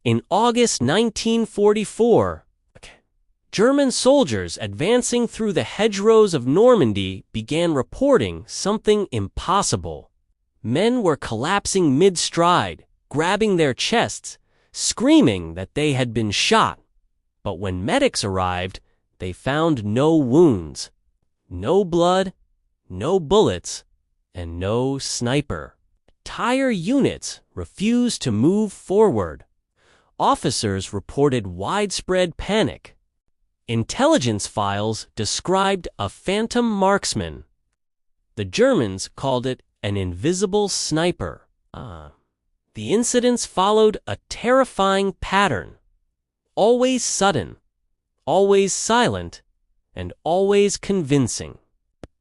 In August 1944, German soldiers advancing through the hedgerows of Normandy began reporting something impossible. Men were collapsing mid-stride, grabbing their chests, screaming that they had been shot. But when medics arrived, they found no wounds, no blood, no bullets, and no sniper. Entire units refused to move forward. Officers reported widespread panic. Intelligence files described a phantom marksman. The Germans called it an invisible sniper. The incidents followed a terrifying pattern. Always sudden, always silent, and always convincing.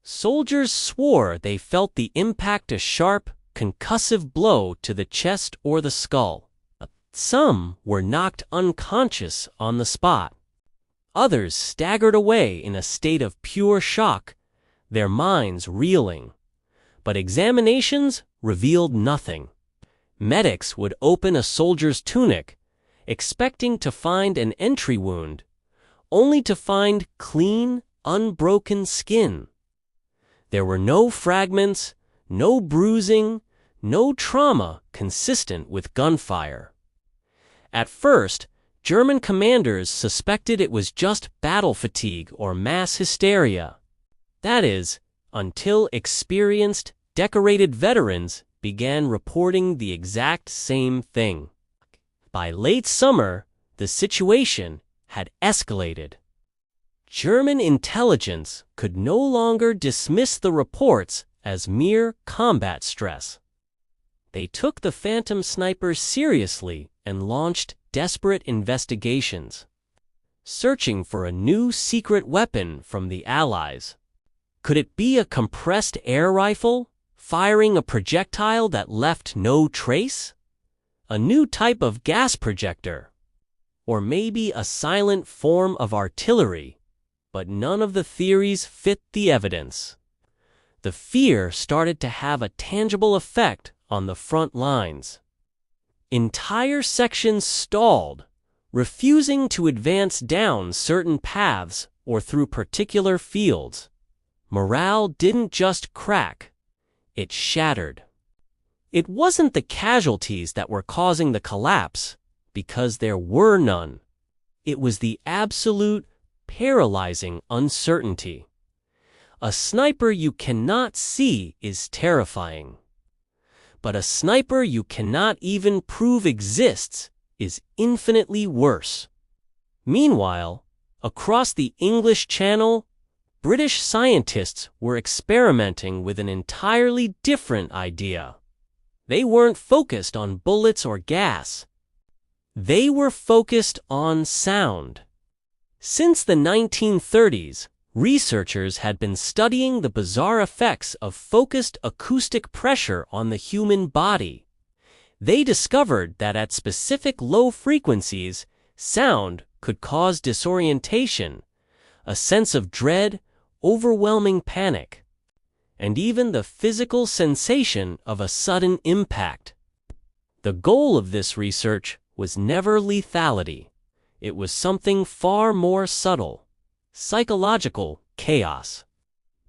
Soldiers swore they felt the impact a sharp, concussive blow to the chest or the skull. Some were knocked unconscious on the spot. Others staggered away in a state of pure shock, their minds reeling. But examinations revealed nothing. Medics would open a soldier's tunic, expecting to find an entry wound, only to find clean, unbroken skin. There were no fragments, no bruising, no trauma consistent with gunfire. At first, German commanders suspected it was just battle fatigue or mass hysteria. That is, until experienced, decorated veterans began reporting the exact same thing. By late summer, the situation had escalated. German intelligence could no longer dismiss the reports as mere combat stress. They took the phantom snipers seriously and launched desperate investigations, searching for a new secret weapon from the Allies. Could it be a compressed air rifle, firing a projectile that left no trace? A new type of gas projector? Or maybe a silent form of artillery? But none of the theories fit the evidence. The fear started to have a tangible effect on the front lines. Entire sections stalled, refusing to advance down certain paths or through particular fields. Morale didn't just crack, it shattered. It wasn't the casualties that were causing the collapse, because there were none. It was the absolute, paralyzing uncertainty. A sniper you cannot see is terrifying. But a sniper you cannot even prove exists is infinitely worse. Meanwhile, across the English Channel, British scientists were experimenting with an entirely different idea. They weren't focused on bullets or gas. They were focused on sound. Since the 1930s, researchers had been studying the bizarre effects of focused acoustic pressure on the human body. They discovered that at specific low frequencies, sound could cause disorientation, a sense of dread, overwhelming panic, and even the physical sensation of a sudden impact. The goal of this research was never lethality. It was something far more subtle. Psychological chaos.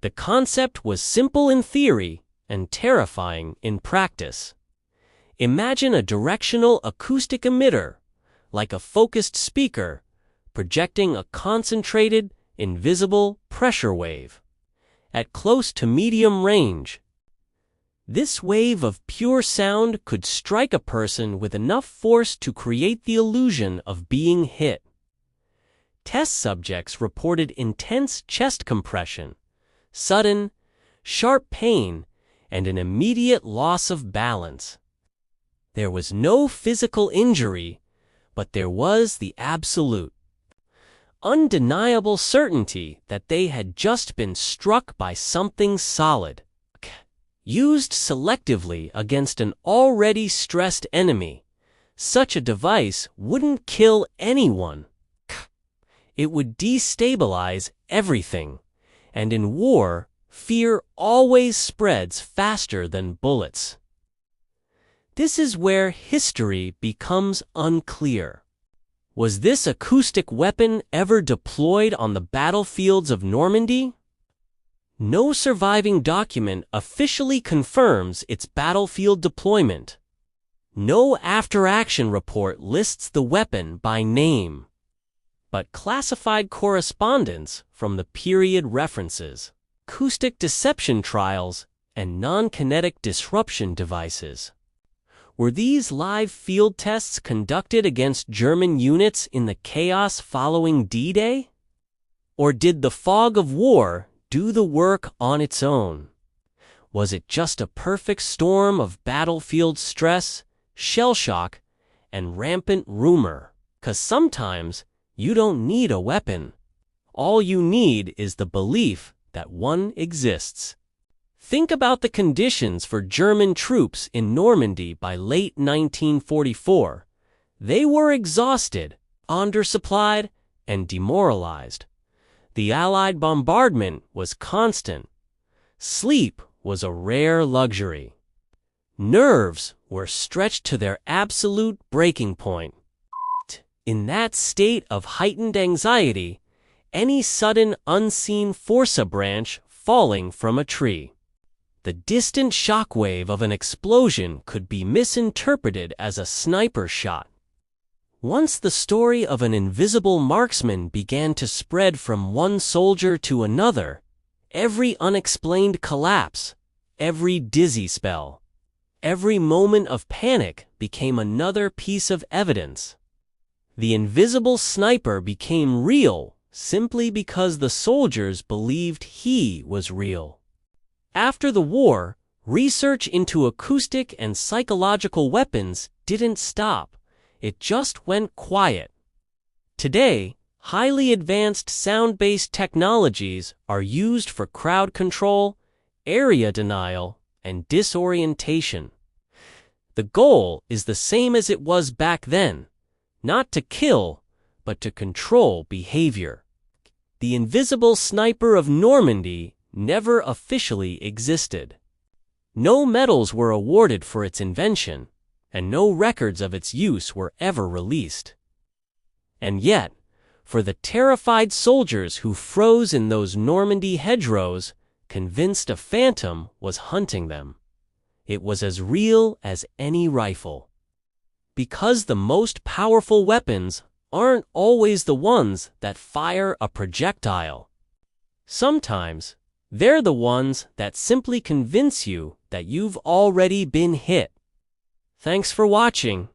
The concept was simple in theory and terrifying in practice. Imagine a directional acoustic emitter, like a focused speaker, projecting a concentrated, invisible pressure wave. At close to medium range, this wave of pure sound could strike a person with enough force to create the illusion of being hit. Test subjects reported intense chest compression, sudden, sharp pain, and an immediate loss of balance. There was no physical injury, but there was the absolute, undeniable certainty that they had just been struck by something solid. Used selectively against an already stressed enemy, such a device wouldn't kill anyone. It would destabilize everything, and in war, fear always spreads faster than bullets. This is where history becomes unclear. Was this acoustic weapon ever deployed on the battlefields of Normandy? No surviving document officially confirms its battlefield deployment. No after-action report lists the weapon by name. But classified correspondence from the period references acoustic deception trials and non-kinetic disruption devices. Were these live field tests conducted against German units in the chaos following D-Day? Or did the fog of war do the work on its own? Was it just a perfect storm of battlefield stress, shell shock, and rampant rumor? 'Cause sometimes you don't need a weapon. All you need is the belief that one exists. Think about the conditions for German troops in Normandy by late 1944. They were exhausted, undersupplied, and demoralized. The Allied bombardment was constant. Sleep was a rare luxury. Nerves were stretched to their absolute breaking point. In that state of heightened anxiety, any sudden unseen force branch falling from a tree, the distant shockwave of an explosion could be misinterpreted as a sniper shot. Once the story of an invisible marksman began to spread from one soldier to another, every unexplained collapse, every dizzy spell, every moment of panic became another piece of evidence. The invisible sniper became real simply because the soldiers believed he was real. After the war, research into acoustic and psychological weapons didn't stop. It just went quiet. Today, highly advanced sound-based technologies are used for crowd control, area denial, and disorientation. The goal is the same as it was back then, not to kill, but to control behavior. The invisible sniper of Normandy never officially existed. No medals were awarded for its invention, and no records of its use were ever released. And yet, for the terrified soldiers who froze in those Normandy hedgerows, convinced a phantom was hunting them, it was as real as any rifle. Because the most powerful weapons aren't always the ones that fire a projectile. Sometimes, they're the ones that simply convince you that you've already been hit. Thanks for watching.